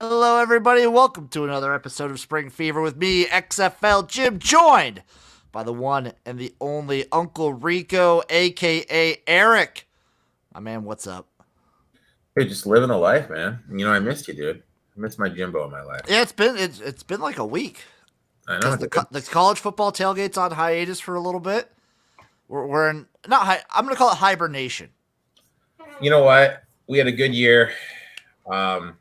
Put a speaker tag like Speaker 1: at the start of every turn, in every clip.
Speaker 1: Hello, everybody. Welcome to another episode of Spring Fever with me, XFL Jim, joined by the one and the only Uncle Rico, aka Eric. My man, what's up?
Speaker 2: Hey, just living the life, man. I missed you, dude. I missed my Jimbo in my life.
Speaker 1: Yeah, it's been like a week
Speaker 2: I know,
Speaker 1: because
Speaker 2: dude.
Speaker 1: the college football tailgate's on hiatus for a little bit. We're in not hi, I'm gonna call it hibernation.
Speaker 2: You know what? We had a good year. Um,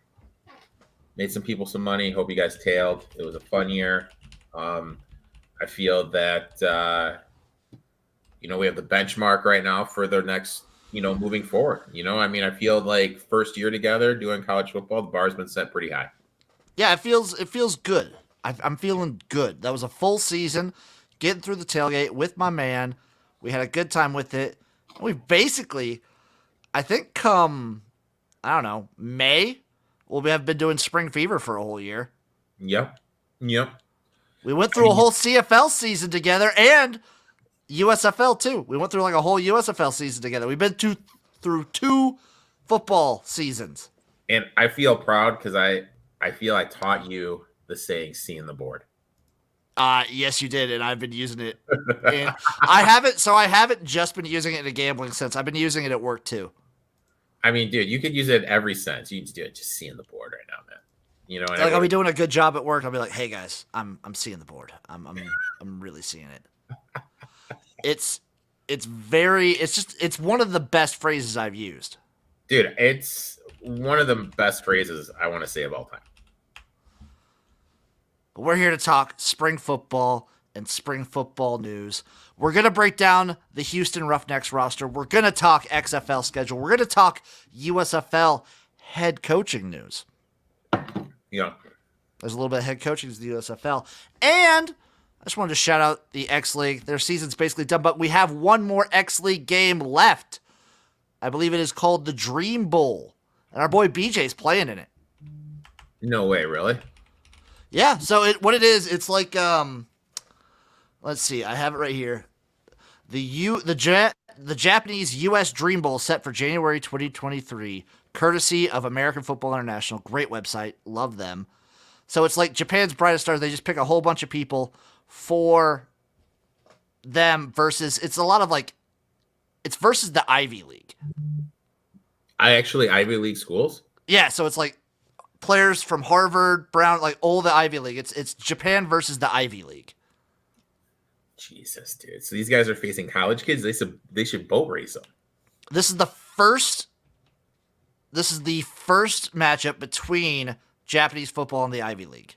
Speaker 2: Made some people some money. Hope you guys tailed. It was a fun year. Um, I feel that we have the benchmark right now for the next, moving forward. I feel like first year together doing college football, the bar's been set pretty high.
Speaker 1: Yeah, it feels good. I'm feeling good. That was a full season, getting through the tailgate with my man. We had a good time with it. We basically, I think, come I don't know May, we have been doing Spring Fever for a whole year.
Speaker 2: Yep. Yep.
Speaker 1: We went
Speaker 2: I
Speaker 1: through a
Speaker 2: mean,
Speaker 1: whole CFL season together and USFL too. We went through like a whole USFL season together. We've been through two football seasons.
Speaker 2: and I feel proud because I feel I taught you the saying "seeing the board."
Speaker 1: Yes, you did, and I've been using it. And I haven't just been using it in a gambling sense. I've been using it at work too.
Speaker 2: I mean, dude, you could use it in every sense. You can just do it, just seeing the board right now, man. And
Speaker 1: Like I'll be
Speaker 2: everyone,
Speaker 1: doing a good job at work. I'll be like, "Hey guys, I'm seeing the board. I'm really seeing it." It's it's one of the best phrases I've used.
Speaker 2: dude, it's one of the best phrases I want to say of all time.
Speaker 1: But we're here to talk spring football and spring football news. We're going to break down the Houston Roughnecks roster. We're going to talk XFL schedule. We're going to talk USFL head coaching news.
Speaker 2: You know,
Speaker 1: There's a little bit of head coaching to the USFL. And I just wanted to shout out the X League. Their season's basically done, but we have one more X League game left. I believe it is called the Dream Bowl. And our boy BJ's playing in it.
Speaker 2: no way, really.
Speaker 1: Yeah, so what it is, it's like let's see, I have it right here. The Japanese US Dream Bowl set for January 2023, courtesy of American Football International. Great website, love them. So it's like Japan's brightest stars. They just pick a whole bunch of people for them versus it's a lot of like it's versus the Ivy League.
Speaker 2: I actually Ivy League schools.
Speaker 1: Yeah, so it's like players from Harvard, Brown, like all the Ivy League. It's Japan versus the Ivy League.
Speaker 2: Jesus, dude. So these guys are facing college kids. They should boat race them.
Speaker 1: This is the first matchup between Japanese football and the Ivy League.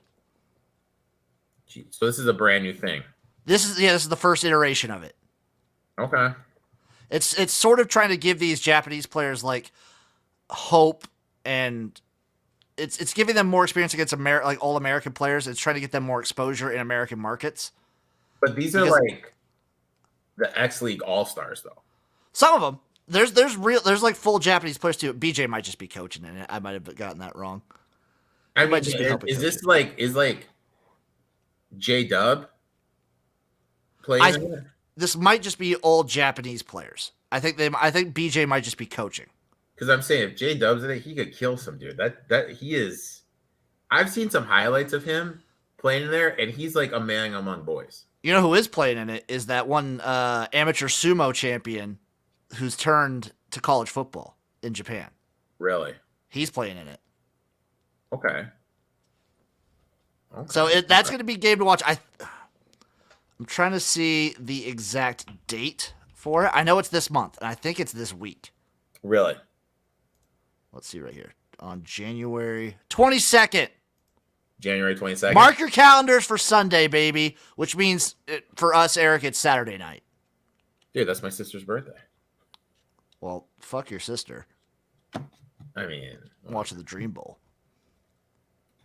Speaker 2: Jeez. So this is a brand new thing.
Speaker 1: This is the first iteration of it.
Speaker 2: Okay.
Speaker 1: It's sort of trying to give these Japanese players like hope, and it's giving them more experience against like all American players. It's trying to get them more exposure in American markets.
Speaker 2: But these are
Speaker 1: Because
Speaker 2: like the X League All Stars, though.
Speaker 1: some of them there's like full Japanese players too. BJ might just be coaching in it. I might have gotten that wrong.
Speaker 2: I
Speaker 1: He might
Speaker 2: mean,
Speaker 1: just be helping
Speaker 2: is
Speaker 1: coach
Speaker 2: this
Speaker 1: it.
Speaker 2: like J Dub playing
Speaker 1: I
Speaker 2: in it?
Speaker 1: This might just be all Japanese players. I think BJ might just be coaching.
Speaker 2: Because I'm saying if J Dub's in it, he could kill some dude. That he is. I've seen some highlights of him playing in there, and he's like a man among boys.
Speaker 1: You know who is playing in it is that one amateur sumo champion who's turned to college football in Japan.
Speaker 2: Really?
Speaker 1: He's playing in it.
Speaker 2: Okay. Okay.
Speaker 1: So that's going to be a game to watch. I'm trying to see the exact date for it. I know it's this month, and I think it's this week.
Speaker 2: Really?
Speaker 1: Let's see right here. On January 22nd.
Speaker 2: January 22nd.
Speaker 1: Mark your calendars for Sunday, baby, which means for us, Eric, it's Saturday night.
Speaker 2: Dude, that's my sister's birthday.
Speaker 1: Well, fuck your sister.
Speaker 2: I mean,
Speaker 1: I'm watching the Dream Bowl.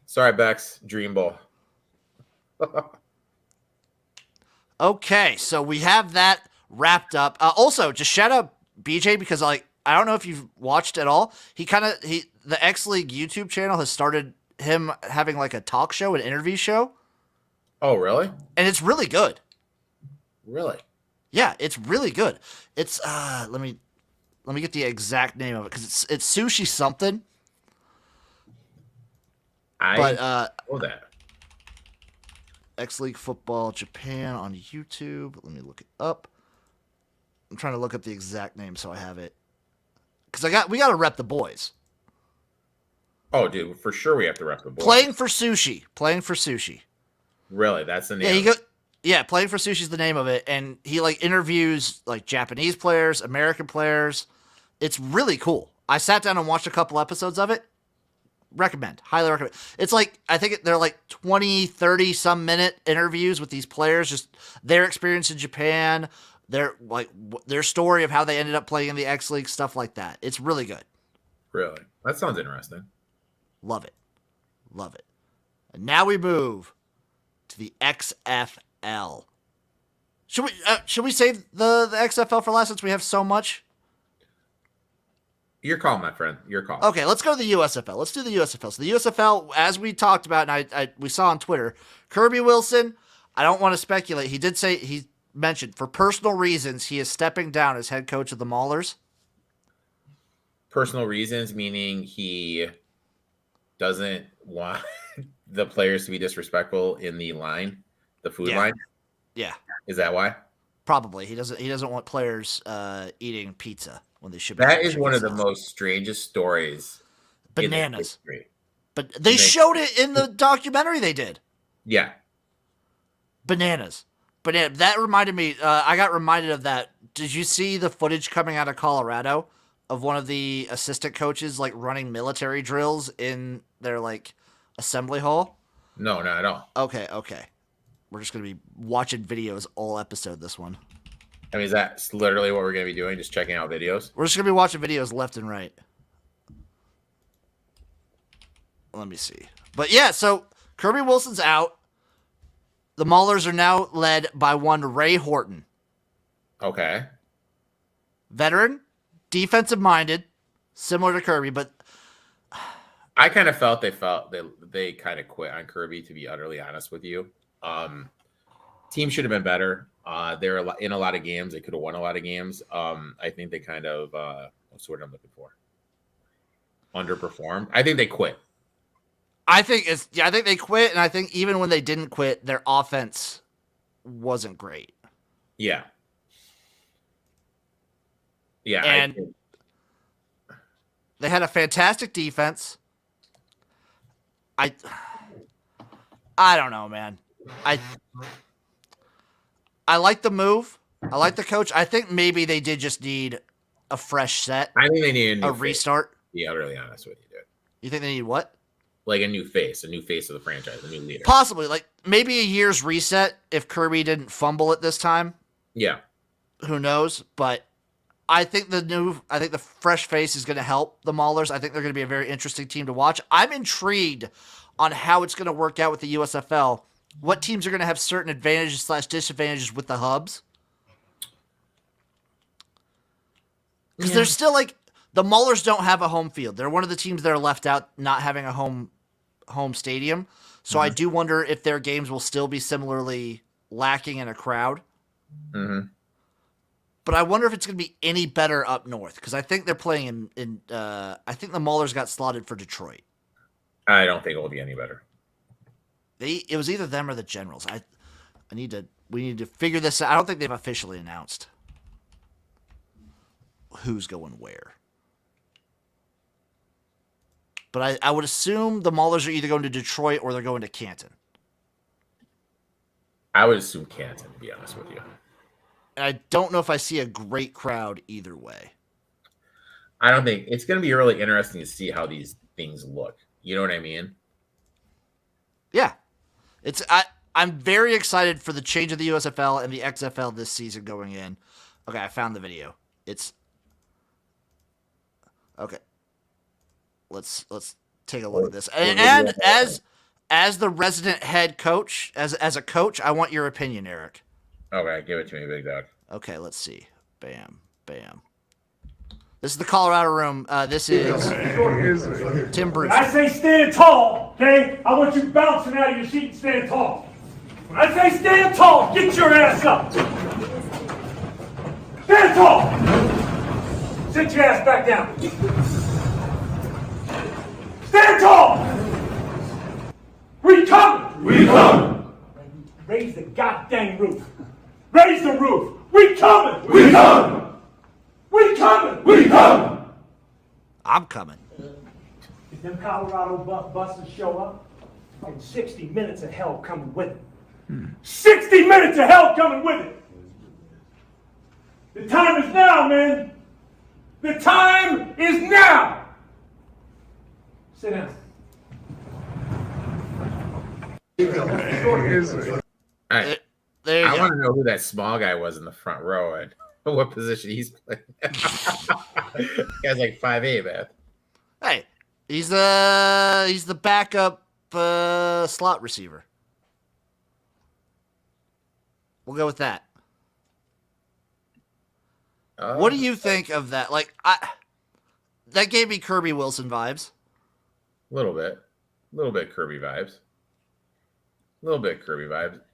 Speaker 2: sorry, Bex. Dream Bowl.
Speaker 1: Okay, so we have that wrapped up. Also, just shout out BJ because like I don't know if you've watched at all. The X League YouTube channel has started him having like a talk show, an interview show,
Speaker 2: Oh, really?
Speaker 1: and it's really good.
Speaker 2: Really?
Speaker 1: Yeah, it's really good. It's let me get the exact name of it because it's sushi something. But
Speaker 2: know that.
Speaker 1: X League Football Japan on YouTube. Let me look it up. I'm trying to look up the exact name so I have it. Because we got to rep the boys.
Speaker 2: Oh, dude, for sure we have to rep the boys.
Speaker 1: Playing for Sushi.
Speaker 2: Really, that's the name.
Speaker 1: Yeah, Playing for Sushi is the name of it, and he like interviews like Japanese players, American players. It's really cool. I sat down and watched a couple episodes of it. Highly recommend. It's like, I think they're like 20, 30 some minute interviews with these players, just their experience in Japan, their story of how they ended up playing in the X League, stuff like that. It's really good.
Speaker 2: Really? That sounds interesting.
Speaker 1: Love it. And now we move to the XFL. Should we save the XFL for last since we have so much?
Speaker 2: Your call, my friend. Your call.
Speaker 1: Okay, let's go to the USFL. Let's do the USFL. So the USFL, as we talked about, and we saw on Twitter, Kirby Wilson, I don't want to speculate. He mentioned for personal reasons he is stepping down as head coach of the Maulers.
Speaker 2: Personal reasons, meaning he doesn't want the players to be disrespectful in the line, the food line.
Speaker 1: Yeah.
Speaker 2: Is that why?
Speaker 1: Probably. He doesn't want players eating pizza when they should be.
Speaker 2: That is one of the most strangest stories.
Speaker 1: Bananas. But they showed it in the documentary they did.
Speaker 2: Yeah.
Speaker 1: Bananas. That reminded me, I got reminded of that. Did you see the footage coming out of Colorado of one of the assistant coaches like running military drills in their like assembly hall?
Speaker 2: No, not at all.
Speaker 1: Okay. We're just going to be watching videos all episode this one.
Speaker 2: I mean, is that literally what we're going to be doing? Just checking out videos?
Speaker 1: We're just going to be watching videos left and right. Let me see. But yeah, so Kirby Wilson's out. The Maulers are now led by one Ray Horton.
Speaker 2: Okay.
Speaker 1: Veteran, defensive-minded, similar to Kirby, but
Speaker 2: I kind of felt they kind of quit on Kirby, to be utterly honest with you. Team should have been better. They're in a lot of games. They could have won a lot of games. I think they kind of what's the word I'm looking for? Underperformed. I think they quit.
Speaker 1: I think they quit, and I think even when they didn't quit, their offense wasn't great.
Speaker 2: Yeah. Yeah.
Speaker 1: And they had a fantastic defense. I don't know, man. I like the move. I like the coach. I think maybe they did just need a fresh set.
Speaker 2: I think they need
Speaker 1: a restart.
Speaker 2: To be utterly honest with you, dude.
Speaker 1: You think they need what?
Speaker 2: Like a new face of the franchise, a new leader.
Speaker 1: Possibly, like maybe a year's reset if Kirby didn't fumble it this time.
Speaker 2: Yeah.
Speaker 1: Who knows? But I think the fresh face is going to help the Maulers. I think they're going to be a very interesting team to watch. I'm intrigued on how it's going to work out with the USFL. What teams are going to have certain advantages / disadvantages with the hubs? Because there's still like the Maulers don't have a home field. They're one of the teams that are left out not having a home stadium. So I do wonder if their games will still be similarly lacking in a crowd.
Speaker 2: Mm-hmm.
Speaker 1: But I wonder if it's going to be any better up north because I think they're playing in I think the Maulers got slotted for Detroit.
Speaker 2: I don't think it will be any better.
Speaker 1: It was either them or the Generals. We need to figure this out. I don't think they've officially announced who's going where. But I would assume the Maulers are either going to Detroit or they're going to Canton.
Speaker 2: I would assume Canton, to be honest with you.
Speaker 1: And I don't know if I see a great crowd either way.
Speaker 2: I don't think it's going to be really interesting to see how these things look. You know what I mean?
Speaker 1: Yeah. I'm very excited for the change of the USFL and the XFL this season going in. Okay, I found the video. Okay. Let's take a look at this. And as the resident head coach, as a coach, I want your opinion, Eric.
Speaker 2: Okay, give it to me, big dog.
Speaker 1: Okay, let's see. Bam. This is the Colorado room. This is Tim Bruce.
Speaker 3: When I say stand tall, okay? I want you bouncing out of your seat and stand tall. When I say stand tall, get your ass up. Stand tall. Sit your ass back down. Stand tall. We coming. Raise the goddamn roof. Raise the roof. We coming. We coming. We coming. We coming.
Speaker 1: I'm coming.
Speaker 3: If them Colorado buses show up, and 60 minutes of hell coming with it. 60 minutes of hell coming with it. The time is now, man. The time is now. Sit down.
Speaker 2: All right.
Speaker 1: There you
Speaker 2: I
Speaker 1: go.
Speaker 2: want to know who that small guy was in the front row and what position he's playing. The guy's like 5'8", man.
Speaker 1: Hey, he's the backup slot receiver. We'll go with that. What do you think of that? Like, that gave me Kirby Wilson vibes.
Speaker 2: A little bit Kirby vibes.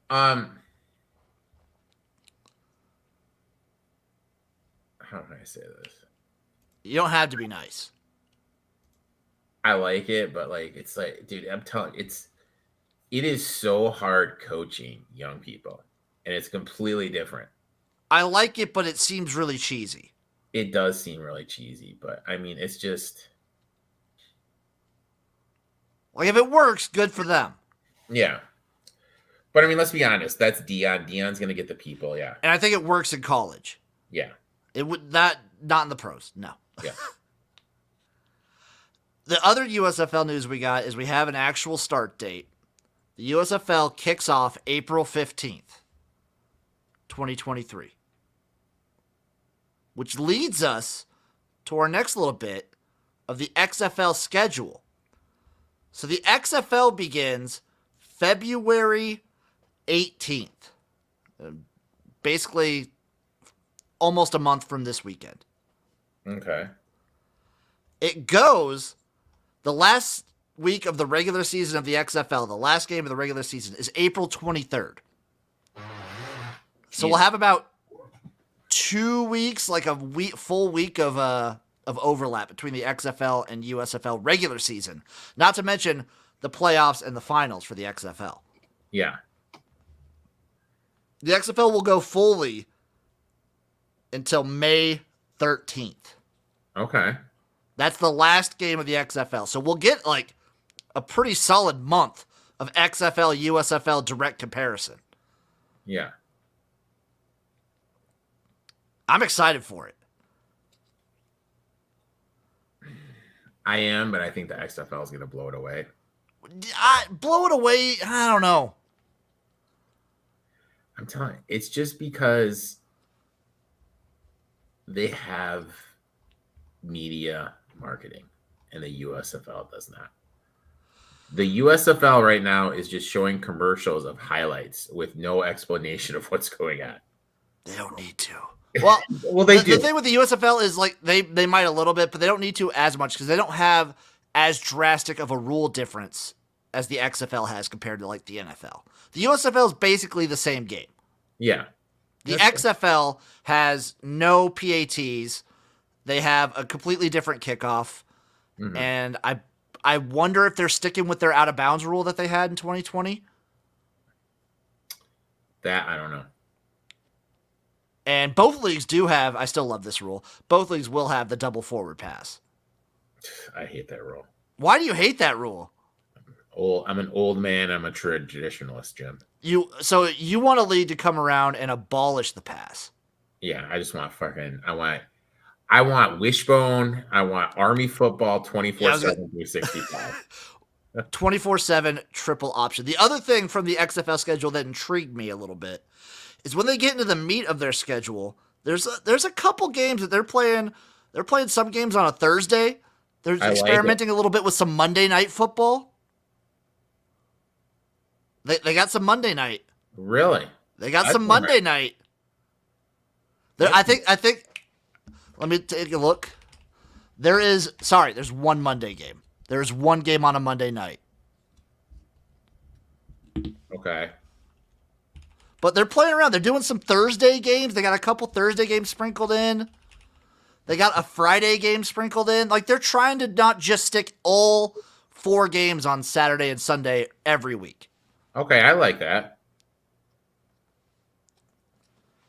Speaker 2: How can I say this?
Speaker 1: You don't have to be nice.
Speaker 2: I like it, but like it's like, dude, I'm telling you, it is so hard coaching young people, and it's completely different.
Speaker 1: I like it, but it seems really cheesy.
Speaker 2: It does seem really cheesy, but I mean, it's just,
Speaker 1: Like, if it works, good for them.
Speaker 2: yeah. But I mean, let's be honest. That's Dion. Dion's gonna get the people, yeah,
Speaker 1: And I think it works in college.
Speaker 2: yeah,
Speaker 1: It would not in the pros. No.
Speaker 2: yeah.
Speaker 1: The other USFL news we got is we have an actual start date. The USFL kicks off April 15th, 2023. Which leads us to our next little bit of the XFL schedule. So the XFL begins February 18th. Basically almost a month from this weekend.
Speaker 2: Okay.
Speaker 1: It goes the last week of the regular season of the XFL, the last game of the regular season, is April 23rd. So we'll have about 2 weeks, like full week of overlap between the XFL and USFL regular season. Not to mention the playoffs and the finals for the XFL.
Speaker 2: Yeah.
Speaker 1: The XFL will go fully until May 13th.
Speaker 2: Okay.
Speaker 1: That's the last game of the XFL. So we'll get like a pretty solid month of XFL, USFL direct comparison.
Speaker 2: Yeah.
Speaker 1: I'm excited for it.
Speaker 2: I am, but I think the XFL is going to blow it away.
Speaker 1: Blow it away. I don't know.
Speaker 2: I'm telling you, it's just because they have media marketing and the USFL does not. The USFL right now is just showing commercials of highlights with no explanation of what's going on.
Speaker 1: They don't need to. Well,
Speaker 2: they do.
Speaker 1: The thing with the USFL is like they might a little bit, but they don't need to as much because they don't have as drastic of a rule difference as the XFL has compared to like the NFL. The USFL is basically the same game.
Speaker 2: Yeah.
Speaker 1: The XFL has no PATs. They have a completely different kickoff.
Speaker 2: Mm-hmm.
Speaker 1: And I wonder if they're sticking with their out of bounds rule that they had in 2020.
Speaker 2: That I don't know.
Speaker 1: And both leagues do have, I still love this rule, both leagues will have the double forward pass.
Speaker 2: I hate that rule.
Speaker 1: Why do you hate that rule?
Speaker 2: I'm an old man. I'm a traditionalist, Jim.
Speaker 1: So you want a league to come around and abolish the pass?
Speaker 2: Yeah, I just want I want Wishbone. I want Army football 24/7, 365.
Speaker 1: 24/7 triple option. The other thing from the XFL schedule that intrigued me a little bit is when they get into the meat of their schedule, there's a couple games that they're playing. They're playing some games on a Thursday. They're experimenting a little bit with some Monday night football. They got some Monday night.
Speaker 2: Really?
Speaker 1: They got some Monday night. I think. Let me take a look. There's one Monday game. There's one game on a Monday night.
Speaker 2: Okay.
Speaker 1: But they're playing around. They're doing some Thursday games. They got a couple Thursday games sprinkled in. They got a Friday game sprinkled in. Like, they're trying to not just stick all 4 games on Saturday and Sunday every week.
Speaker 2: Okay, I like that.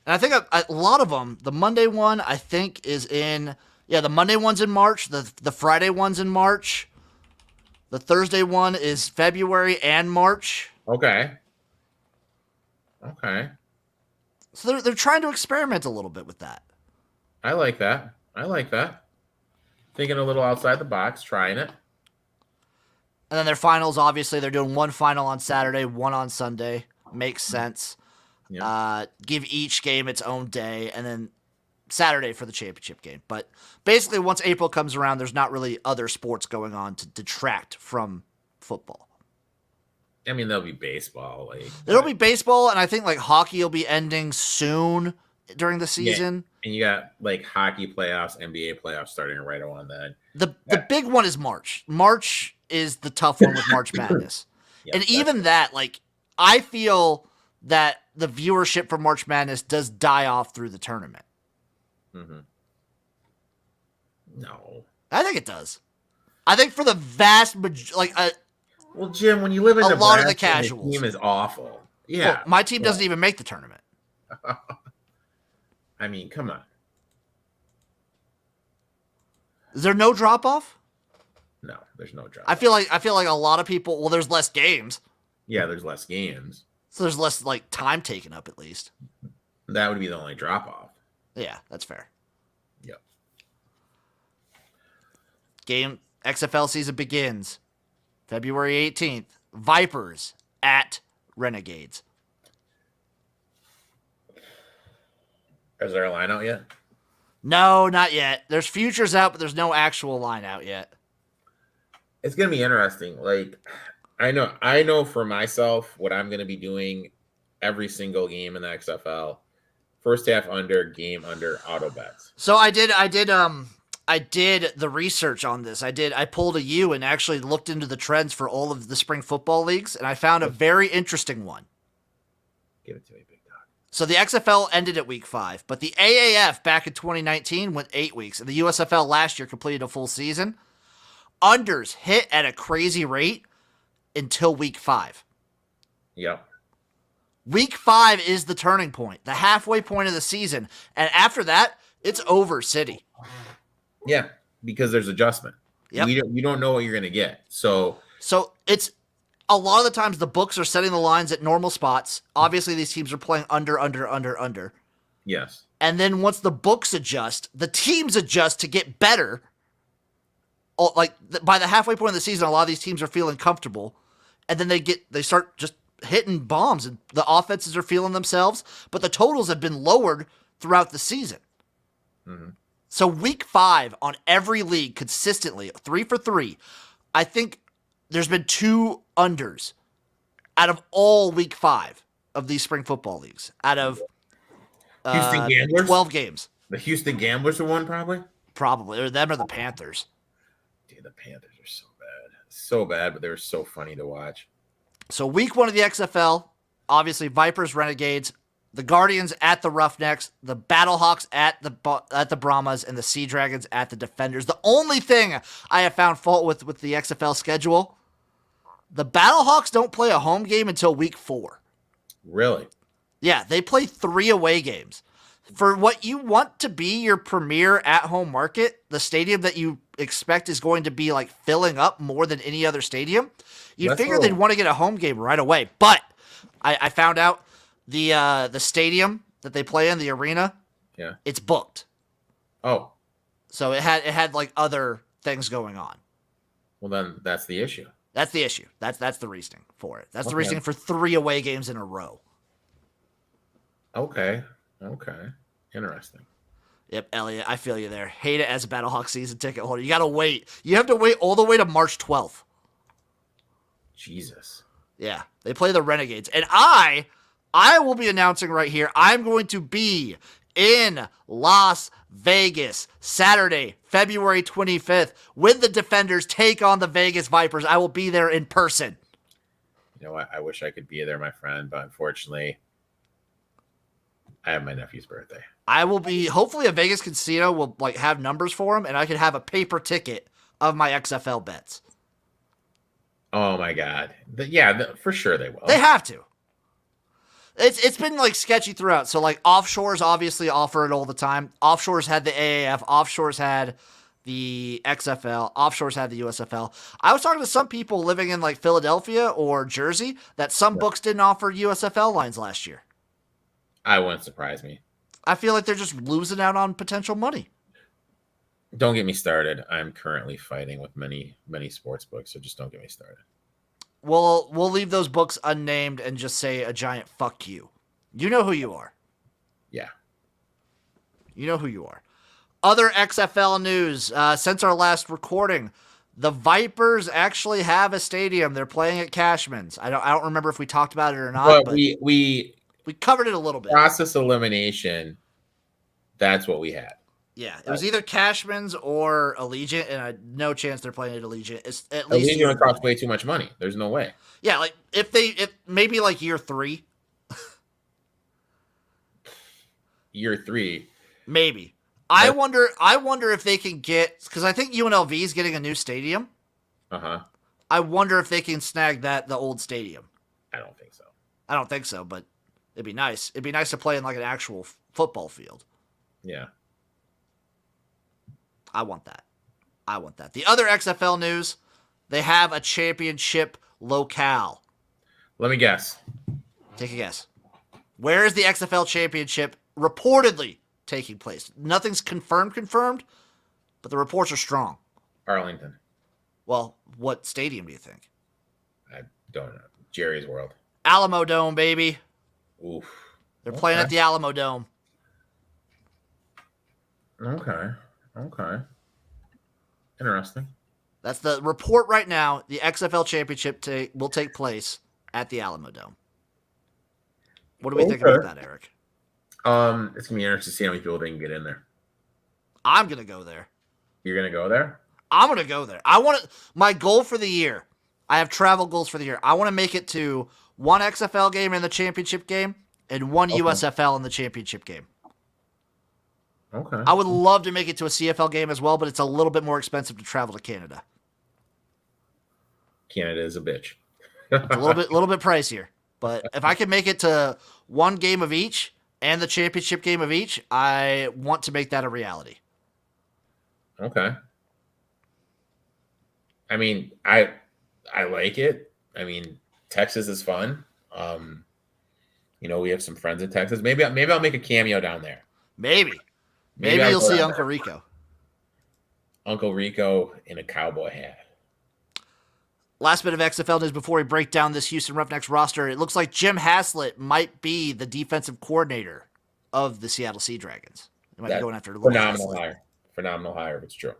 Speaker 1: And I think a lot of them, the Monday one, I think is in, the Monday one's in March. The Friday one's in March. The Thursday one is February and March.
Speaker 2: Okay. Okay.
Speaker 1: So they're trying to experiment a little bit with that.
Speaker 2: I like that. I like that. Thinking a little outside the box, trying it.
Speaker 1: And then their finals, obviously, they're doing one final on Saturday, one on Sunday. Makes sense.
Speaker 2: Yeah.
Speaker 1: Give each game its own day, and then Saturday for the championship game. But basically, once April comes around, there's not really other sports going on to detract from football.
Speaker 2: I mean, there'll be baseball.
Speaker 1: There'll be baseball, and I think like hockey will be ending soon during the season.
Speaker 2: Yeah. And you got like hockey playoffs, NBA playoffs starting right around then.
Speaker 1: The big one is March. March is the tough one with March Madness.
Speaker 2: Yeah,
Speaker 1: and even that, like, I feel that the viewership for March Madness does die off through the tournament.
Speaker 2: Mm-hmm. No.
Speaker 1: I think it does. I think for the vast majority,
Speaker 2: well, Jim, when you live in
Speaker 1: a
Speaker 2: Nebraska,
Speaker 1: lot of the casuals,
Speaker 2: the team is awful. Yeah.
Speaker 1: Well, my team doesn't even make the tournament.
Speaker 2: I mean, come on.
Speaker 1: Is there no drop off?
Speaker 2: No, there's no drop.
Speaker 1: I feel like a lot of people. Well, there's less games.
Speaker 2: Yeah, there's less games.
Speaker 1: So there's less like time taken up at least.
Speaker 2: That would be the only drop off.
Speaker 1: Yeah, that's fair.
Speaker 2: Yep.
Speaker 1: Game XFL season begins February 18th. Vipers at Renegades.
Speaker 2: Is there a line out yet?
Speaker 1: No, not yet. There's futures out, but there's no actual line out yet.
Speaker 2: It's gonna be interesting. Like, I know for myself what I'm gonna be doing every single game in the XFL. First half under, game under, auto bets.
Speaker 1: So I did the research on this. I pulled a U and actually looked into the trends for all of the spring football leagues, and I found a very interesting one.
Speaker 2: Give it to me, big dog.
Speaker 1: So the XFL ended at week 5, but the AAF back in 2019 went 8 weeks, and the USFL last year completed a full season. Unders hit at a crazy rate until week 5.
Speaker 2: Yep.
Speaker 1: Week 5 is the turning point, the halfway point of the season, and after that, it's over city.
Speaker 2: Yeah, because there's adjustment.
Speaker 1: Yep.
Speaker 2: You don't know what you're gonna get. So
Speaker 1: it's a lot of the times the books are setting the lines at normal spots. Obviously, these teams are playing under.
Speaker 2: yes.
Speaker 1: And then once the books adjust, the teams adjust to get better. Like by the halfway point of the season, a lot of these teams are feeling comfortable, and then they start just hitting bombs, and the offenses are feeling themselves. But the totals have been lowered throughout the season.
Speaker 2: Mm-hmm.
Speaker 1: So week 5 on every league consistently, 3 for 3. I think there's been 2 unders out of all week 5 of these spring football leagues. Out of
Speaker 2: Houston Gamblers?
Speaker 1: 12 games.
Speaker 2: The Houston Gamblers are one, probably?
Speaker 1: Probably. Or them or the Panthers.
Speaker 2: Dude, the Panthers are so bad. So bad, but they were so funny to watch.
Speaker 1: So week 1 of the XFL, obviously Vipers, Renegades, the Guardians at the Roughnecks, the Battlehawks at the Brahmas, and the Sea Dragons at the Defenders. The only thing I have found fault with the XFL schedule, the Battlehawks don't play a home game until week 4.
Speaker 2: Really?
Speaker 1: Yeah, they play 3 away games. For what you want to be your premier at-home market, the stadium that you expect is going to be like filling up more than any other stadium, you figure they'd want to get a home game right away. But I found out the stadium that they play in, the arena,
Speaker 2: Yeah.
Speaker 1: it's booked.
Speaker 2: Oh.
Speaker 1: So it had like other things going on.
Speaker 2: Well, then that's the issue.
Speaker 1: That's the issue. That's the reasoning for it. That's the reasoning for 3 away games in a row.
Speaker 2: Okay. Interesting.
Speaker 1: Yep, Elliot, I feel you there. Hate it as a Battlehawk season ticket holder. You got to wait. You have to wait all the way to March 12th.
Speaker 2: Jesus.
Speaker 1: Yeah, they play the Renegades. And I will be announcing right here, I'm going to be in Las Vegas Saturday, February 25th, when the Defenders take on the Vegas Vipers. I will be there in person.
Speaker 2: You know what? I wish I could be there, my friend, but unfortunately, I have my nephew's birthday.
Speaker 1: I will be, hopefully a Vegas casino will like have numbers for him, and I can have a paper ticket of my XFL bets.
Speaker 2: Oh my God. For sure they will.
Speaker 1: They have to. It's been like sketchy throughout. So like offshores obviously offer it all the time. Offshores had the AAF. Offshores had the XFL. Offshores had the USFL. I was talking to some people living in like Philadelphia or Jersey that some books didn't offer USFL lines last year.
Speaker 2: I wouldn't surprise me.
Speaker 1: I feel like they're just losing out on potential money.
Speaker 2: Don't get me started. I'm currently fighting with many sports books, so just don't get me started.
Speaker 1: We'll leave those books unnamed and just say a giant fuck you. You know who you are.
Speaker 2: Yeah.
Speaker 1: You know who you are. Other XFL news. Since our last recording, the Vipers actually have a stadium. They're playing at Cashman's. I don't remember if we talked about it or not, but
Speaker 2: we
Speaker 1: covered it a little bit.
Speaker 2: Process elimination. That's what we had.
Speaker 1: Yeah, it was either Cashman's or Allegiant, and no chance they're playing at Allegiant. It's at least
Speaker 2: Allegiant costs way too much money. There's no way.
Speaker 1: Yeah, like if maybe like year 3.
Speaker 2: Year 3,
Speaker 1: maybe. I wonder if they can get, because I think UNLV is getting a new stadium. I wonder if they can snag the old stadium.
Speaker 2: I don't think so.
Speaker 1: I don't think so, but it'd be nice. It'd be nice to play in like an actual football field.
Speaker 2: Yeah.
Speaker 1: I want that. The other XFL news, they have a championship locale.
Speaker 2: Let me guess.
Speaker 1: Take a guess. Where is the XFL championship reportedly taking place? Nothing's confirmed, but the reports are strong.
Speaker 2: Arlington.
Speaker 1: Well, what stadium do you think?
Speaker 2: I don't know. Jerry's World.
Speaker 1: Alamo Dome, baby.
Speaker 2: Oof.
Speaker 1: They're playing at the Alamo Dome.
Speaker 2: Okay. Interesting.
Speaker 1: That's the report right now. The XFL championship will take place at the Alamo Dome. What do we think about that, Eric?
Speaker 2: It's gonna be interesting to see how many people they can get in there.
Speaker 1: I'm gonna go there.
Speaker 2: You're gonna go there?
Speaker 1: I'm gonna go there. My goal for the year. I have travel goals for the year. I want to make it to one XFL game in the championship game and one USFL in the championship game.
Speaker 2: Okay.
Speaker 1: I would love to make it to a CFL game as well, but it's a little bit more expensive to travel to Canada.
Speaker 2: Canada is a bitch.
Speaker 1: It's a little bit pricier. But if I can make it to one game of each and the championship game of each, I want to make that a reality.
Speaker 2: Okay. I mean, I like it. I mean, Texas is fun. We have some friends in Texas. Maybe I'll make a cameo down there.
Speaker 1: Maybe you'll see Uncle Rico.
Speaker 2: Uncle Rico in a cowboy hat.
Speaker 1: Last bit of XFL news before we break down this Houston Roughnecks roster. It looks like Jim Haslett might be the defensive coordinator of the Seattle Sea Dragons. They might be going after
Speaker 2: Phenomenal hire if it's true.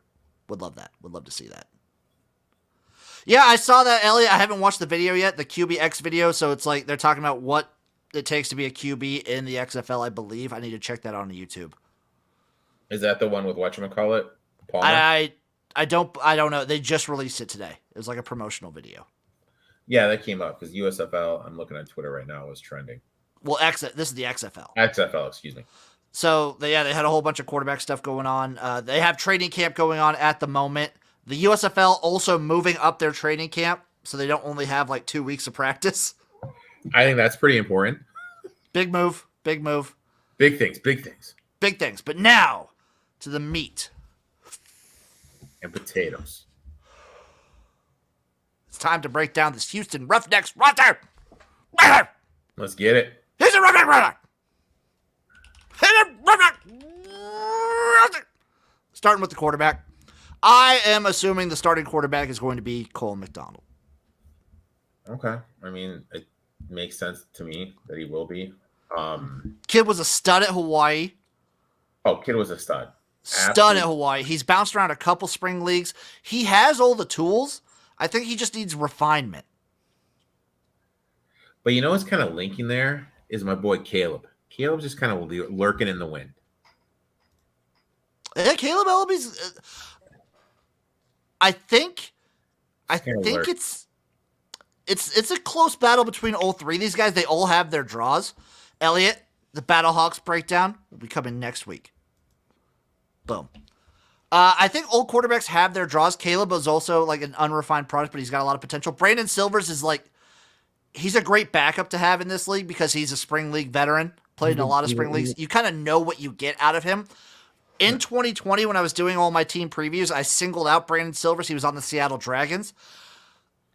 Speaker 1: Would love that. Would love to see that. Yeah, I saw that, Elliot. I haven't watched the video yet, the QBX video. So it's like they're talking about what it takes to be a QB in the XFL, I believe. I need to check that out on YouTube.
Speaker 2: Is that the one with whatchamacallit? Palmer?
Speaker 1: I don't know. They just released it today. It was like a promotional video.
Speaker 2: Yeah, that came up because USFL, I'm looking on Twitter right now, was trending.
Speaker 1: Well, this is the XFL.
Speaker 2: XFL, excuse me.
Speaker 1: So, they had a whole bunch of quarterback stuff going on. They have training camp going on at the moment. The USFL also moving up their training camp, so they don't only have like 2 weeks of practice.
Speaker 2: I think that's pretty important.
Speaker 1: Big move.
Speaker 2: Big things.
Speaker 1: But now, to the meat.
Speaker 2: And potatoes.
Speaker 1: It's time to break down this Houston Roughnecks roster.
Speaker 2: Let's get it.
Speaker 1: Here's a Roughneck roster. Starting with the quarterback. I am assuming the starting quarterback is going to be Cole McDonald.
Speaker 2: Okay. I mean, it makes sense to me that he will be.
Speaker 1: Kid was a stud at Hawaii.
Speaker 2: Oh, kid was a stud.
Speaker 1: Stud at Hawaii. He's bounced around a couple spring leagues. He has all the tools. I think he just needs refinement.
Speaker 2: But you know what's kind of linking there is my boy Caleb. Caleb's just kind of lurking in the wind.
Speaker 1: Yeah, Caleb Ellaby's... I think it's a close battle between all three of these guys. They all have their draws. Elliot, the Battlehawks breakdown will be coming next week. Boom. I think old quarterbacks have their draws. Caleb is also like an unrefined product, but he's got a lot of potential. Brandon Silvers is like, he's a great backup to have in this league because he's a spring league veteran, played in a lot of spring leagues. You kind of know what you get out of him. In 2020, when I was doing all my team previews, I singled out Brandon Silvers. He was on the Seattle Dragons.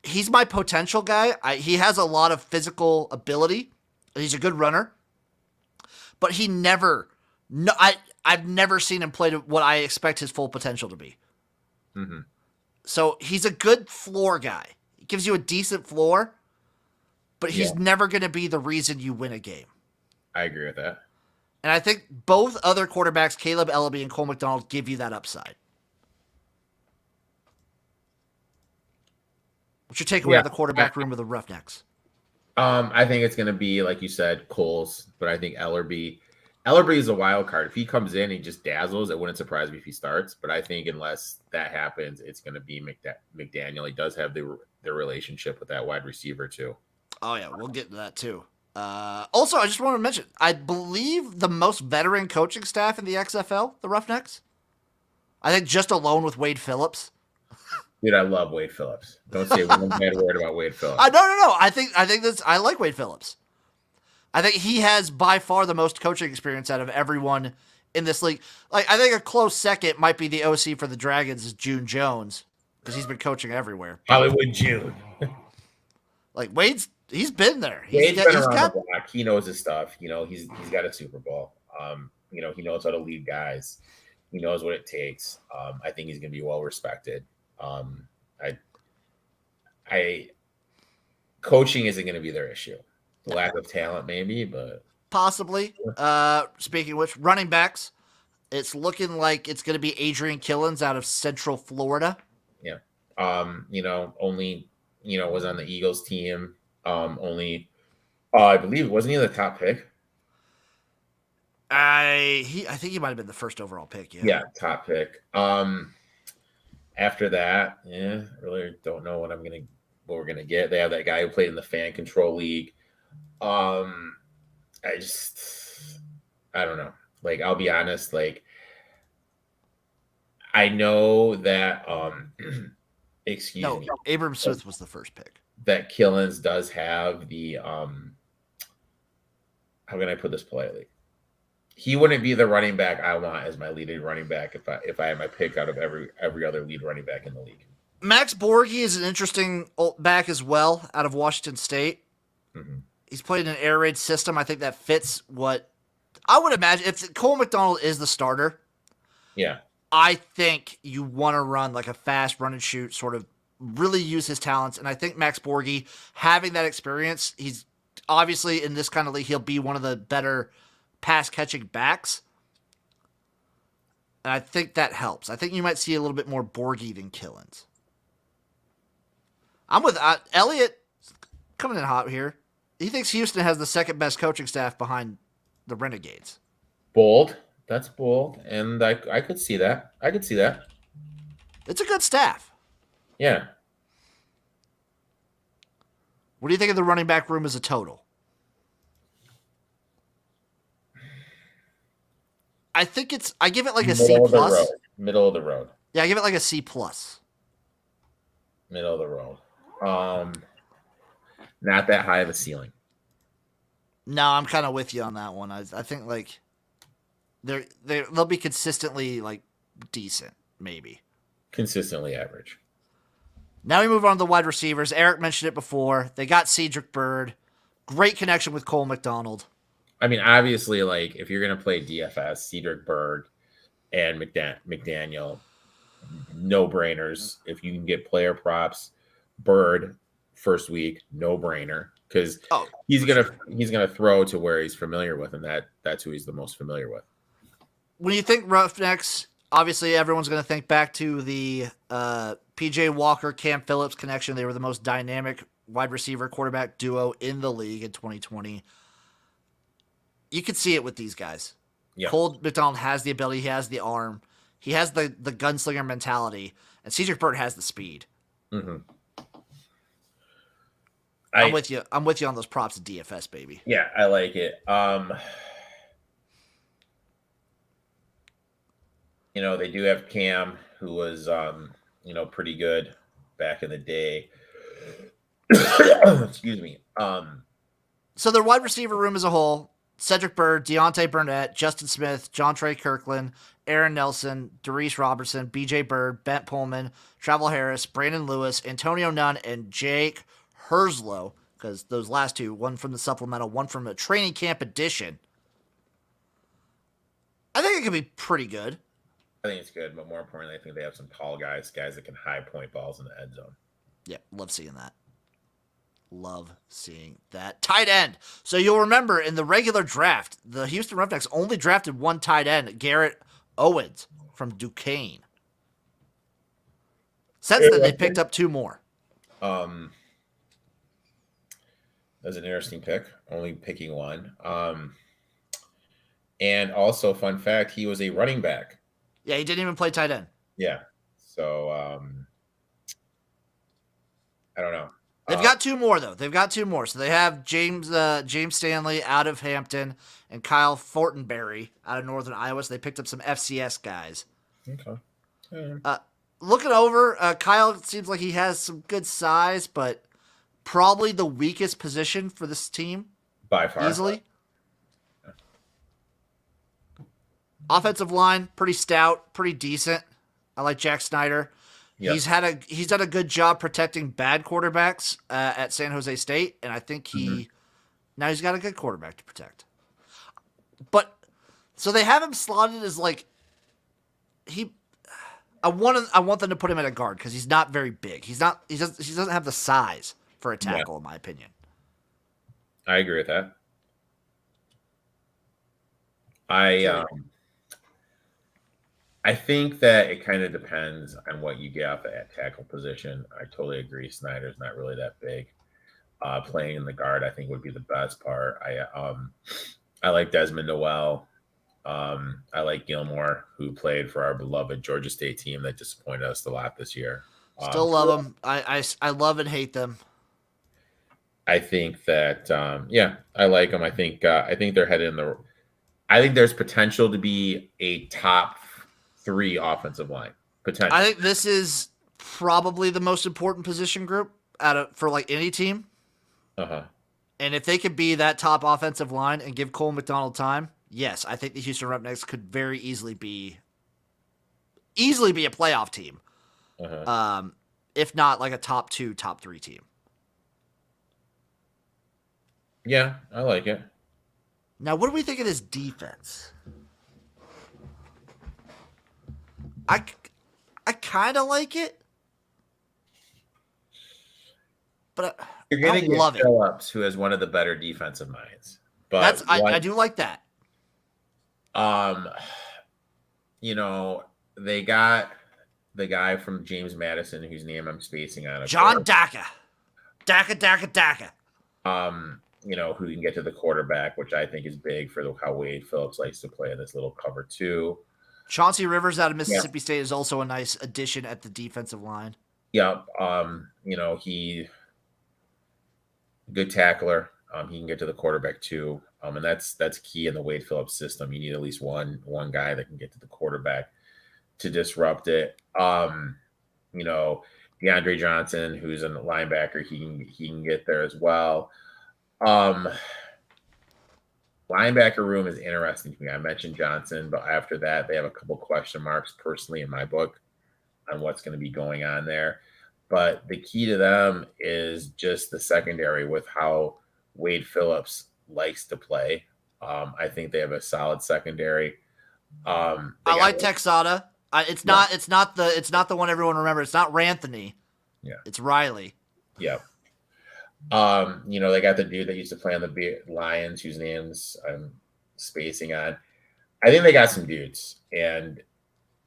Speaker 1: He's my potential guy. He has a lot of physical ability. He's a good runner, but he never. No, I've never seen him play to what I expect his full potential to be.
Speaker 2: Mm-hmm.
Speaker 1: So he's a good floor guy. He gives you a decent floor, but he's never going to be the reason you win a game.
Speaker 2: I agree with that.
Speaker 1: And I think both other quarterbacks, Caleb Ellaby and Cole McDonald, give you that upside. What's your takeaway of the quarterback room of the Roughnecks?
Speaker 2: I think it's going to be, like you said, Coles, but I think Ellerby is a wild card. If he comes in and he just dazzles, it wouldn't surprise me if he starts. But I think unless that happens, it's going to be McDaniel. He does have the relationship with that wide receiver too.
Speaker 1: Oh yeah, we'll get to that too. Also, I just want to mention, I believe the most veteran coaching staff in the XFL, the Roughnecks. I think just alone with Wade Phillips.
Speaker 2: Dude, I love Wade Phillips. Don't say one bad word about Wade Phillips.
Speaker 1: No. I think I like Wade Phillips. I think he has by far the most coaching experience out of everyone in this league. Like, I think a close second might be the OC for the Dragons is June Jones because he's been coaching everywhere.
Speaker 2: Hollywood June.
Speaker 1: Like he's been there.
Speaker 2: Wade's been around the block. He knows his stuff. He's got a Super Bowl. He knows how to lead guys. He knows what it takes. I think he's going to be well respected. Coaching isn't going to be their issue. The lack of talent, maybe, but
Speaker 1: possibly. Speaking of which, running backs, it's looking like it's going to be Adrian Killens out of Central Florida.
Speaker 2: Yeah. Only was on the Eagles team. I believe wasn't he the top pick?
Speaker 1: I think he might have been the first overall pick.
Speaker 2: Yeah, top pick. After that, really don't know what we're gonna get. They have that guy who played in the fan control league. I don't know. Like, I'll be honest. Like, I know that. Excuse me.
Speaker 1: Abram Smith was the first pick.
Speaker 2: That Killens does have the. How can I put this politely? He wouldn't be the running back I want as my leading running back if I had my pick out of every other lead running back in the league.
Speaker 1: Max Borghi is an interesting back as well out of Washington State.
Speaker 2: Mm-hmm.
Speaker 1: He's played in an air raid system. I think that fits what I would imagine. If Cole McDonald is the starter,
Speaker 2: yeah,
Speaker 1: I think you want to run like a fast run and shoot, sort of really use his talents. And I think Max Borghi, having that experience, he's obviously in this kind of league, he'll be one of the better pass catching backs. And I think that helps. I think you might see a little bit more Borghi than Killens. I'm with Elliot coming in hot here. He thinks Houston has the second best coaching staff behind the Renegades.
Speaker 2: Bold. That's bold. And I could see that.
Speaker 1: It's a good staff.
Speaker 2: Yeah.
Speaker 1: What do you think of the running back room as a total? I give it like a C plus.
Speaker 2: Middle of the road.
Speaker 1: Yeah, I give it like a C plus.
Speaker 2: Middle of the road. Not that high of a ceiling.
Speaker 1: No, I'm kind of with you on that one. I think like they'll be consistently like decent, maybe.
Speaker 2: Consistently average.
Speaker 1: Now we move on to the wide receivers. Eric mentioned it before. They got Cedric Byrd. Great connection with Cole McDonald.
Speaker 2: I mean, obviously, like, if you're going to play DFS, Cedric Byrd and McDaniel, no-brainers. If you can get player props, Byrd first week, no-brainer, because he's gonna throw to where he's familiar with, and that's who he's the most familiar with.
Speaker 1: When you think Roughnecks, obviously everyone's going to think back to the P.J. Walker, Cam Phillips connection. They were the most dynamic wide receiver quarterback duo in the league in 2020. You could see it with these guys.
Speaker 2: Yeah.
Speaker 1: Cole McDonald has the ability. He has the arm. He has the gunslinger mentality. And Cedric Byrd has the speed.
Speaker 2: Mm-hmm.
Speaker 1: I'm with you. I'm with you on those props of DFS, baby.
Speaker 2: Yeah, I like it. They do have Cam, who was pretty good back in the day. Excuse me.
Speaker 1: So their wide receiver room as a whole: Cedric Byrd, Deontay Burnett, Justin Smith, John Trey Kirkland, Aaron Nelson, Darius Robertson, B.J. Byrd, Bent Pullman, Travel Harris, Brandon Lewis, Antonio Nunn, and Jake Herslow. Because those last two, one from the supplemental, one from a training camp edition. I think it could be pretty good.
Speaker 2: I think it's good, but more importantly, I think they have some tall guys that can high point balls in the end zone.
Speaker 1: Yeah, love seeing that. Love seeing that. Tight end. So you'll remember in the regular draft, the Houston Roughnecks only drafted one tight end, Garrett Owens from Duquesne. Since then, they picked up two more.
Speaker 2: That's an interesting pick, only picking one. And also, fun fact, he was a running back.
Speaker 1: Yeah, he didn't even play tight end.
Speaker 2: Yeah. So, I don't know.
Speaker 1: They've got two more, though. They've got two more. So they have James Stanley out of Hampton and Kyle Fortenberry out of Northern Iowa. So they picked up some FCS guys.
Speaker 2: Okay.
Speaker 1: Looking over, Kyle seems like he has some good size, but probably the weakest position for this team.
Speaker 2: By far.
Speaker 1: Easily. Offensive line, pretty stout, pretty decent. I like Jack Snyder. Yep. He's done a good job protecting bad quarterbacks at San Jose State, and I think now he's got a good quarterback to protect. But so they have him slotted as like I want them to put him at a guard because he's not very big. He doesn't have the size for a tackle, in my opinion.
Speaker 2: I agree with that. I think that it kind of depends on what you get off that tackle position. I totally agree. Snyder's not really that big. Playing in the guard, I think, would be the best part. I like Desmond Noel. I like Gilmore, who played for our beloved Georgia State team that disappointed us a lot this year.
Speaker 1: Still love them. I love and hate them.
Speaker 2: I think that I like them. I think they're headed in the. I think there's potential to be a top 3 offensive line. Potential.
Speaker 1: I think this is probably the most important position group for like any team. And if they could be that top offensive line and give Cole McDonald time, yes, I think the Houston Roughnecks could very easily be a playoff team. If not like a top 2, top 3 team.
Speaker 2: Yeah, I like it.
Speaker 1: Now, what do we think of this defense? I kind of like it, but
Speaker 2: you're going to
Speaker 1: get
Speaker 2: Phillips, who has one of the better defensive minds. But
Speaker 1: I do like that.
Speaker 2: They got the guy from James Madison, whose name I'm spacing on.
Speaker 1: John Daka.
Speaker 2: Who can get to the quarterback, which I think is big for how Wade Phillips likes to play in this little cover 2.
Speaker 1: Chauncey Rivers out of Mississippi State is also a nice addition at the defensive line.
Speaker 2: Yep. He good tackler. He can get to the quarterback too. And that's key in the Wade Phillips system. You need at least one guy that can get to the quarterback to disrupt it. DeAndre Johnson, who's a linebacker, he can get there as well. Linebacker room is interesting to me. I mentioned Johnson, but after that, they have a couple question marks personally in my book on what's going to be going on there. But the key to them is just the secondary with how Wade Phillips likes to play. I think they have a solid secondary.
Speaker 1: I like Texada. It's not the one everyone remembers. It's not Ranthony.
Speaker 2: Yeah.
Speaker 1: It's Riley.
Speaker 2: Yeah. They got the dude that used to play on the Lions, whose names I'm spacing on. I think they got some dudes, and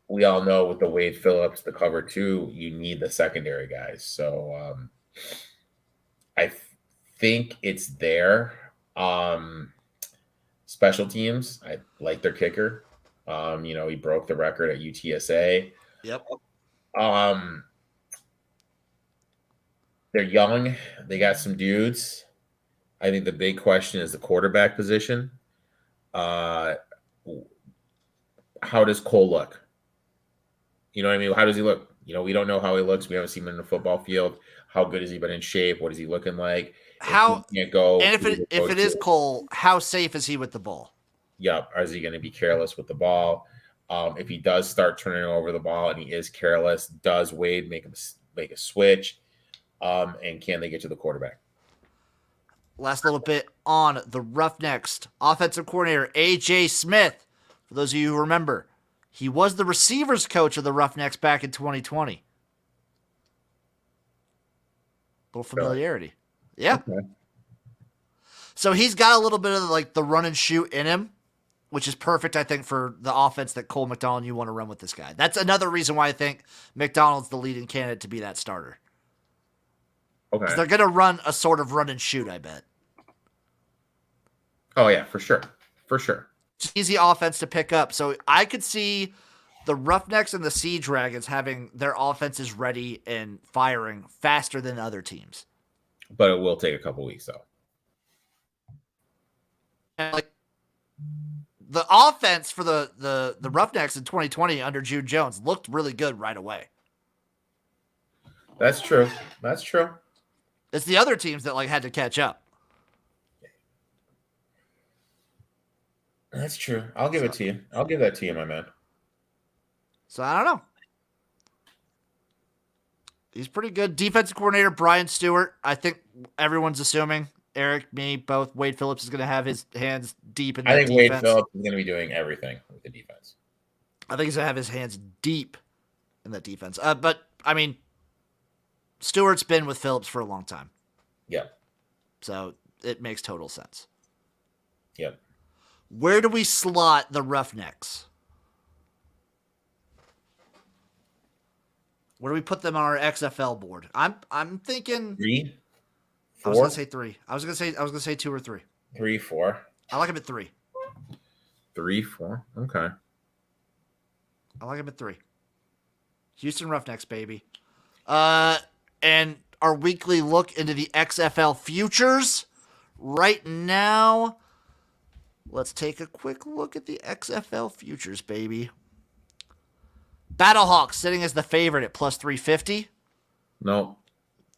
Speaker 2: we all know with the Wade Phillips, the cover 2, you need the secondary guys. So I think it's there. Special teams, I like their kicker. He broke the record at UTSA.
Speaker 1: Yep.
Speaker 2: They're young. They got some dudes. I think the big question is the quarterback position. How does Cole look? You know what I mean? How does he look? We don't know how he looks. We haven't seen him in the football field. How good has he been in shape? What is he looking like?
Speaker 1: How
Speaker 2: If he can't go,
Speaker 1: and if it is Cole, how safe is he with the ball?
Speaker 2: Yep. Is he going to be careless with the ball? If he does start turning over the ball and he is careless, does Wade make a switch? And can they get to the quarterback?
Speaker 1: Last little bit on the Roughnecks. Offensive coordinator A.J. Smith. For those of you who remember, he was the receivers coach of the Roughnecks back in 2020. Little familiarity. Yeah.
Speaker 2: Okay.
Speaker 1: So he's got a little bit of like the run and shoot in him, which is perfect, I think, for the offense that Cole McDonald you want to run with this guy. That's another reason why I think McDonald's the leading candidate to be that starter.
Speaker 2: Okay.
Speaker 1: They're going to run a sort of run and shoot, I bet.
Speaker 2: Oh, yeah, for sure. For sure.
Speaker 1: It's easy offense to pick up. So I could see the Roughnecks and the Sea Dragons having their offenses ready and firing faster than other teams.
Speaker 2: But it will take a couple weeks, though.
Speaker 1: And like the offense for the Roughnecks in 2020 under Jude Jones looked really good right away.
Speaker 2: That's true. That's true.
Speaker 1: It's the other teams that like had to catch up.
Speaker 2: That's true. I'll give it to you. I'll give that to you, my man.
Speaker 1: So I don't know. He's pretty good. Defensive coordinator Brian Stewart. I think everyone's assuming Eric, me, both. Wade Phillips is going to have his hands deep in that defense.
Speaker 2: Wade Phillips is going to be doing everything with the defense.
Speaker 1: I think he's going to have his hands deep in that defense. But, I mean, Stewart's been with Phillips for a long time.
Speaker 2: Yep.
Speaker 1: So it makes total sense.
Speaker 2: Yep.
Speaker 1: Where do we slot the Roughnecks? Where do we put them on our XFL board? I'm thinking
Speaker 2: 3, 4.
Speaker 1: I was gonna say 3. I was gonna say 2 or 3.
Speaker 2: 3, 4.
Speaker 1: I like him at 3.
Speaker 2: 3, 4. Okay.
Speaker 1: I like him at 3. Houston Roughnecks, baby. And our weekly look into the XFL futures right now. Let's take a quick look at the XFL futures, baby. Battlehawks sitting as the favorite at plus 350.
Speaker 2: No.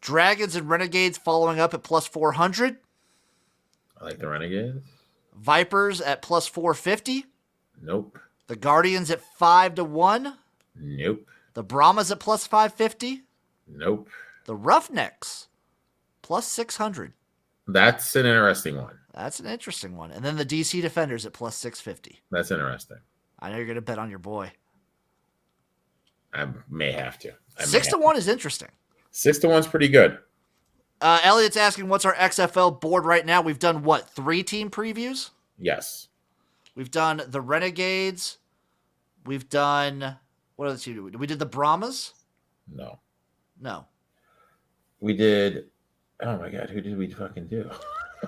Speaker 1: Dragons and Renegades following up at plus 400.
Speaker 2: I like the Renegades.
Speaker 1: Vipers at plus 450.
Speaker 2: Nope.
Speaker 1: The Guardians at 5-1.
Speaker 2: Nope.
Speaker 1: The Brahmas at plus 550.
Speaker 2: Nope.
Speaker 1: The Roughnecks plus 600.
Speaker 2: That's an interesting one.
Speaker 1: That's an interesting one. And then the DC Defenders at plus 650.
Speaker 2: That's interesting.
Speaker 1: I know you're going to bet on your boy.
Speaker 2: I may have to.
Speaker 1: 6-1 is interesting.
Speaker 2: 6-1's pretty good.
Speaker 1: Elliot's asking, what's our XFL board right now? We've done, 3 team previews?
Speaker 2: Yes.
Speaker 1: We've done the Renegades. We've done, what other team did we do? We did the Brahmas?
Speaker 2: No.
Speaker 1: No.
Speaker 2: We did, oh my God, who did we fucking do?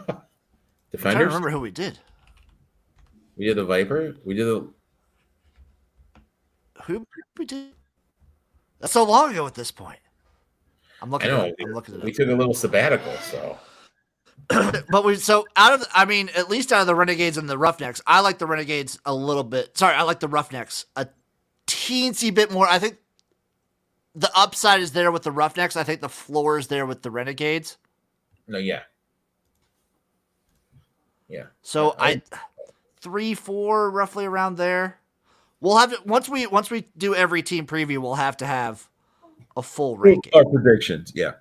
Speaker 1: I'm
Speaker 2: Defenders?
Speaker 1: trying to remember who we did.
Speaker 2: We did the Viper. We did the...
Speaker 1: Who we did? That's so long ago at this point. I'm looking
Speaker 2: I know.
Speaker 1: it up. I'm looking it up.
Speaker 2: We took a little sabbatical, so...
Speaker 1: But at least out of the Renegades and the Roughnecks, I like the Renegades a little bit. Sorry, I like the Roughnecks a teensy bit more. I think the upside is there with the Roughnecks. I think the floor is there with the Renegades.
Speaker 2: No, yeah. Yeah.
Speaker 1: So 3-4 roughly around there. We'll have it once we do every team preview, we'll have to have a full ranking.
Speaker 2: Our predictions, yeah.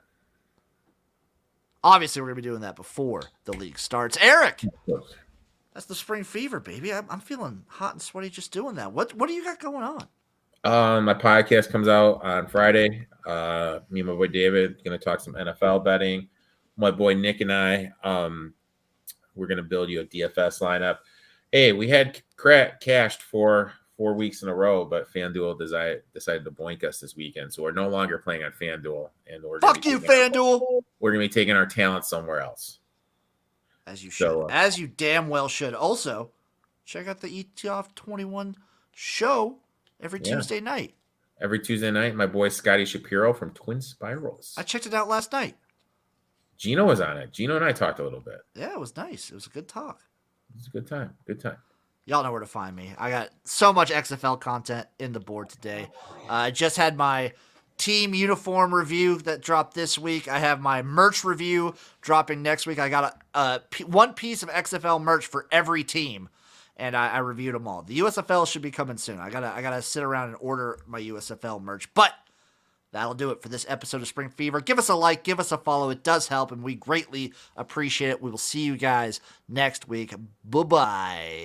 Speaker 1: Obviously, we're going to be doing that before the league starts. Eric, that's the spring fever, baby. I'm feeling hot and sweaty just doing that. What do you got going on?
Speaker 2: My podcast comes out on Friday. Me and my boy David going to talk some NFL betting. My boy Nick and I, we're going to build you a DFS lineup. Hey, we had cashed for 4 weeks in a row, but FanDuel decided to boink us this weekend. So we're no longer playing on FanDuel. And
Speaker 1: Fuck you, FanDuel.
Speaker 2: We're going to be taking our talent somewhere else.
Speaker 1: As you should. As you damn well should. Also, check out the ETF 21 show every Tuesday night.
Speaker 2: Every Tuesday night, my boy Scotty Shapiro from Twin Spirals.
Speaker 1: I checked it out last night.
Speaker 2: Gino was on it. Gino and I talked a little bit.
Speaker 1: Yeah, it was nice. It was a good talk.
Speaker 2: It was a good time. Good time.
Speaker 1: Y'all know where to find me. I got so much XFL content in the board today. I just had my team uniform review that dropped this week. I have my merch review dropping next week. I got one piece of XFL merch for every team, and I reviewed them all. The USFL should be coming soon. I gotta sit around and order my USFL merch, but that'll do it for this episode of Spring Fever. Give us a like, give us a follow. It does help, and we greatly appreciate it. We will see you guys next week. Bye-bye.